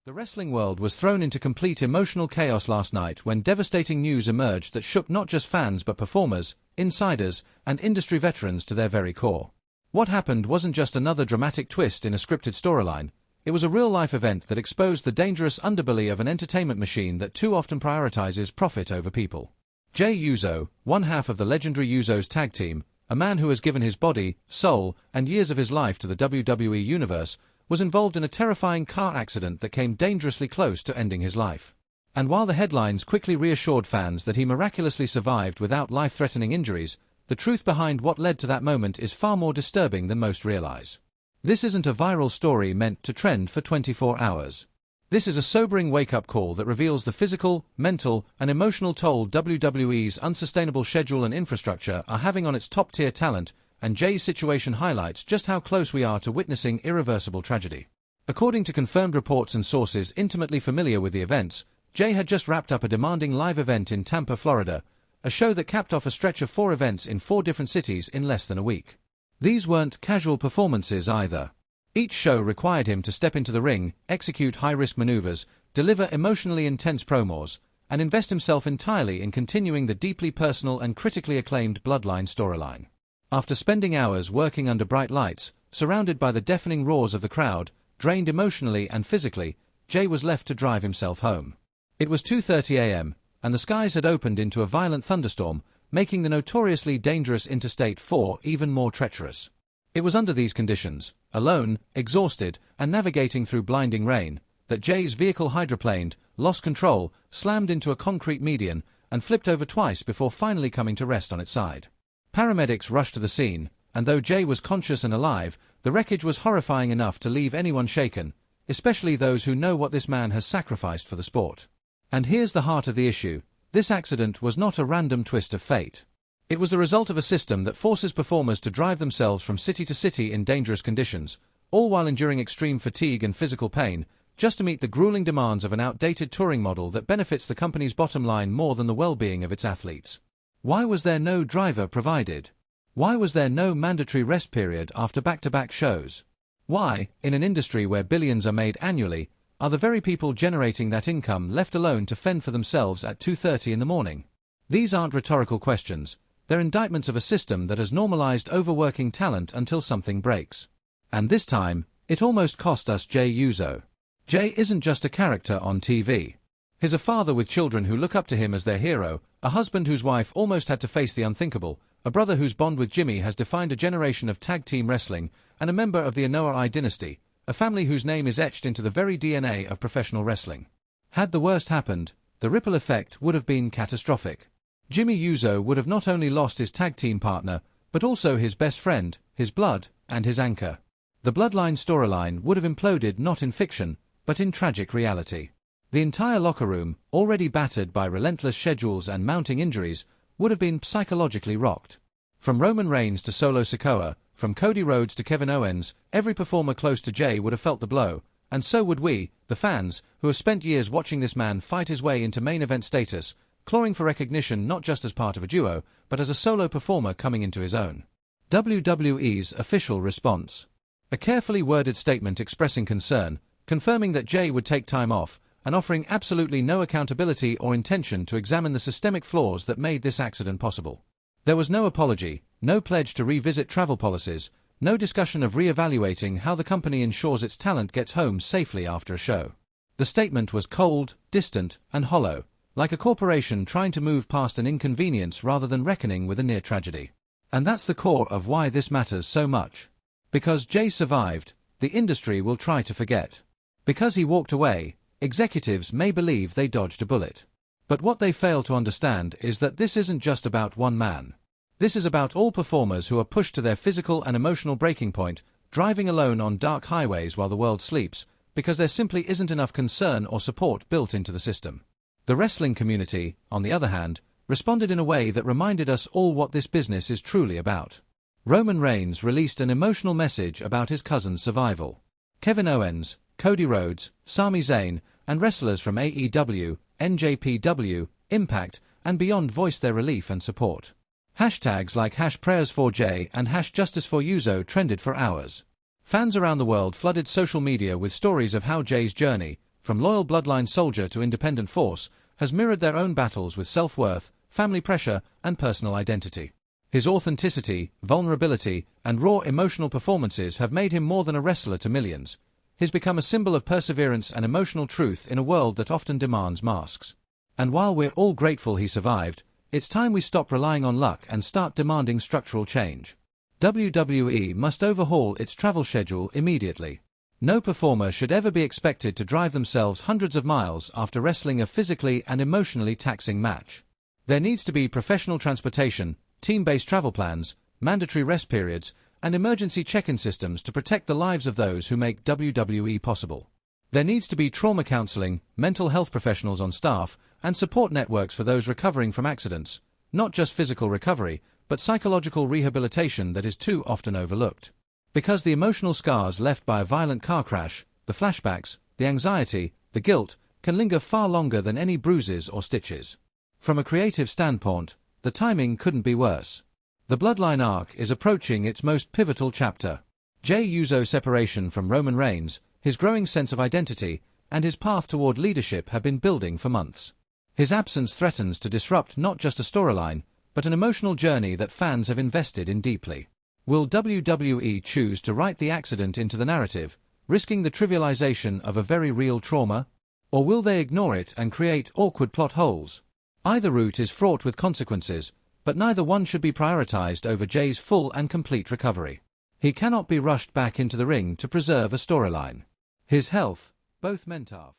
The wrestling world was thrown into complete emotional chaos last night when devastating news emerged that shook not just fans but performers, insiders, and industry veterans to their very core. What happened wasn't just another dramatic twist in a scripted storyline, it was a real-life event that exposed the dangerous underbelly of an entertainment machine that too often prioritizes profit over people. Jey Uso, one half of the legendary Usos tag team, a man who has given his body, soul, and years of his life to the WWE Universe, was involved in a terrifying car accident that came dangerously close to ending his life. And while the headlines quickly reassured fans that he miraculously survived without life-threatening injuries, the truth behind what led to that moment is far more disturbing than most realize. This isn't a viral story meant to trend for 24 hours. This is a sobering wake-up call that reveals the physical, mental, and emotional toll WWE's unsustainable schedule and infrastructure are having on its top-tier talent, and Jey's situation highlights just how close we are to witnessing irreversible tragedy. According to confirmed reports and sources intimately familiar with the events, Jey had just wrapped up a demanding live event in Tampa, Florida, a show that capped off a stretch of 4 events in 4 different cities in less than a week. These weren't casual performances either. Each show required him to step into the ring, execute high-risk maneuvers, deliver emotionally intense promos, and invest himself entirely in continuing the deeply personal and critically acclaimed Bloodline storyline. After spending hours working under bright lights, surrounded by the deafening roars of the crowd, drained emotionally and physically, Jey was left to drive himself home. It was 2:30 a.m., and the skies had opened into a violent thunderstorm, making the notoriously dangerous Interstate 4 even more treacherous. It was under these conditions, alone, exhausted, and navigating through blinding rain, that Jey's vehicle hydroplaned, lost control, slammed into a concrete median, and flipped over twice before finally coming to rest on its side. Paramedics rushed to the scene, and though Jey was conscious and alive, the wreckage was horrifying enough to leave anyone shaken, especially those who know what this man has sacrificed for the sport. And here's the heart of the issue: this accident was not a random twist of fate. It was the result of a system that forces performers to drive themselves from city to city in dangerous conditions, all while enduring extreme fatigue and physical pain, just to meet the grueling demands of an outdated touring model that benefits the company's bottom line more than the well-being of its athletes. Why was there no driver provided? Why was there no mandatory rest period after back-to-back shows? Why, in an industry where billions are made annually, are the very people generating that income left alone to fend for themselves at 2:30 in the morning? These aren't rhetorical questions, they're indictments of a system that has normalized overworking talent until something breaks. And this time, it almost cost us Jey Uso. Jey isn't just a character on TV. He's a father with children who look up to him as their hero, a husband whose wife almost had to face the unthinkable, a brother whose bond with Jimmy has defined a generation of tag team wrestling, and a member of the Anoa'i dynasty, a family whose name is etched into the very DNA of professional wrestling. Had the worst happened, the ripple effect would have been catastrophic. Jimmy Uso would have not only lost his tag team partner, but also his best friend, his blood, and his anchor. The Bloodline storyline would have imploded not in fiction, but in tragic reality. The entire locker room, already battered by relentless schedules and mounting injuries, would have been psychologically rocked. From Roman Reigns to Solo Sikoa, from Cody Rhodes to Kevin Owens, every performer close to Jey would have felt the blow, and so would we, the fans, who have spent years watching this man fight his way into main event status, clawing for recognition not just as part of a duo, but as a solo performer coming into his own. WWE's official response. A carefully worded statement expressing concern, confirming that Jey would take time off, and offering absolutely no accountability or intention to examine the systemic flaws that made this accident possible. There was no apology, no pledge to revisit travel policies, no discussion of re-evaluating how the company ensures its talent gets home safely after a show. The statement was cold, distant, and hollow, like a corporation trying to move past an inconvenience rather than reckoning with a near tragedy. And that's the core of why this matters so much. Because Jey survived, the industry will try to forget. Because he walked away, executives may believe they dodged a bullet. But what they fail to understand is that this isn't just about one man. This is about all performers who are pushed to their physical and emotional breaking point, driving alone on dark highways while the world sleeps, because there simply isn't enough concern or support built into the system. The wrestling community, on the other hand, responded in a way that reminded us all what this business is truly about. Roman Reigns released an emotional message about his cousin's survival. Kevin Owens, Cody Rhodes, Sami Zayn, and wrestlers from AEW, NJPW, Impact, and beyond voiced their relief and support. Hashtags like #PrayersForJey and #JusticeForUso trended for hours. Fans around the world flooded social media with stories of how Jey's journey, from loyal bloodline soldier to independent force, has mirrored their own battles with self-worth, family pressure, and personal identity. His authenticity, vulnerability, and raw emotional performances have made him more than a wrestler to millions. He's become a symbol of perseverance and emotional truth in a world that often demands masks. And while we're all grateful he survived, it's time we stop relying on luck and start demanding structural change. WWE must overhaul its travel schedule immediately. No performer should ever be expected to drive themselves hundreds of miles after wrestling a physically and emotionally taxing match. There needs to be professional transportation, team-based travel plans, mandatory rest periods, and emergency check-in systems to protect the lives of those who make WWE possible. There needs to be trauma counseling, mental health professionals on staff, and support networks for those recovering from accidents, not just physical recovery, but psychological rehabilitation that is too often overlooked. Because the emotional scars left by a violent car crash, the flashbacks, the anxiety, the guilt, can linger far longer than any bruises or stitches. From a creative standpoint, the timing couldn't be worse. The Bloodline arc is approaching its most pivotal chapter. Jey Uso's separation from Roman Reigns, his growing sense of identity, and his path toward leadership have been building for months. His absence threatens to disrupt not just a storyline, but an emotional journey that fans have invested in deeply. Will WWE choose to write the accident into the narrative, risking the trivialization of a very real trauma? Or will they ignore it and create awkward plot holes? Either route is fraught with consequences, but neither one should be prioritized over Jey's full and complete recovery. He cannot be rushed back into the ring to preserve a storyline. His health, both mental